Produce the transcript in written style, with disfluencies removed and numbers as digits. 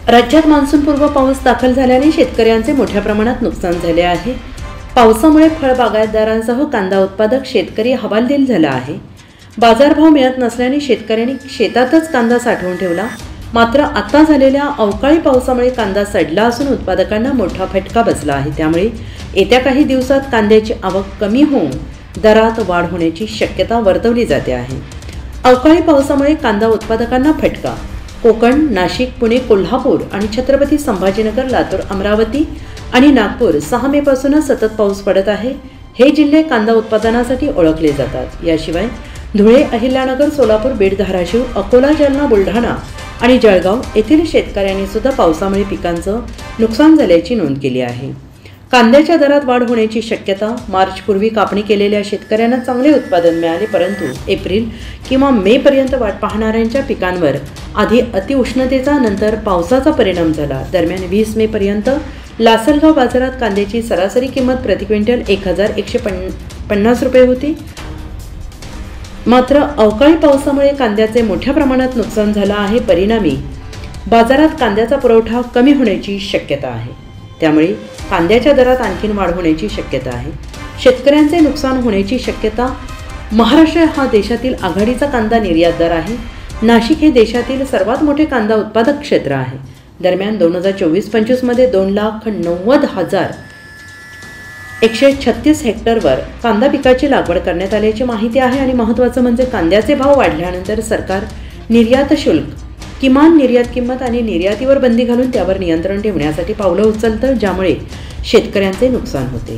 राज्यात मान्सूनपूर्व पाऊस दाखल झाल्याने शेतकऱ्यांचे मोठ्या प्रमाणात नुकसान झाले आहे। पावसामुळे फळ बागायतदारांसह कांदा उत्पादक शेतकरी हवालदिल झाला आहे। बाजारभाव मिळत नसल्याने शेतकऱ्यांनी शेतातच कांदा साठवून ठेवला। मात्र आता झालेल्या अवकाळी पावसामुळे कांदा सडला असून उत्पादकांना मोठा फटका बसला आहे। त्यामुळे येत्या काही दिवसात कांद्याची आवक कमी होऊन दरात वाढ होण्याची शक्यता वर्तवली जाते आहे। अवकाळी पावसामुळे कांदा उत्पादकांना फटका। कोकण, नाशिक, पुणे, कोल्हापूर आणि छत्रपती संभाजीनगर, लातूर, अमरावती आणि नागपूर 6 मे पासूनच सतत पाऊस पडत आहे। हे जिल्हे कांदा उत्पादनासाठी ओळखले जातात। याशिवाय धुळे, अहिल्यानगर, सोलापूर, बीड, धाराशिव, अकोला, जालना, बुलढाणा आणि जळगाव येथील शेतकऱ्यांनी सुद्धा पावसामुळे पिकांचं नुकसान झाल्याची नोंद केली आहे। कांद्याच्या दरात वाढ होण्याची शक्यता। मार्चपूर्वी कापणी केलेल्या शेतकऱ्यांना चांगले उत्पादन मिळाले, परंतु एप्रिल किंवा मे पर्यंत वाट पाहणाऱ्यांच्या पिकांवर आधी अतिउष्णतेचा नंतर पावसाचा परिणाम झाला। दरम्यान 20 मे पर्यंत लासलगाव बाजारात कांद्याची सरासरी किंमत प्रति क्विंटल 1150 रुपये होती। मात्र अवकाळी पावसामुळे कांद्याचे मोठ्या प्रमाणात नुकसान झालं आहे। परिणामी बाजारात कांद्याचा पुरवठा कमी होण्याची शक्यता आहे। त्यामुळे कांद्याच्या दरात आणखी वाढ होण्याची शक्यता आहे। शेतकऱ्यांचे नुकसान होण्याची शक्यता। महाराष्ट्र हा देशातील आघाडीचा कांदा निर्यातदार आहे। नाशिक हे देशातील सर्वात मोठे कांदा उत्पादक क्षेत्र आहे। दरम्यान 2024-25 मध्ये 2,90,136 हेक्टरवर कांदा पिकाची लागवड करण्यात आल्याची माहिती आहे। आणि महत्त्वाचं म्हणजे कांद्याचे भाव वाढल्यानंतर सरकार निर्यात शुल्क, किमान निर्यात किंमत आणि निर्यातीवर बंदी घालून त्यावर नियंत्रण ठेवण्यासाठी पावलं उचलतं, ज्यामुळे शेतकऱ्यांचे नुकसान होते।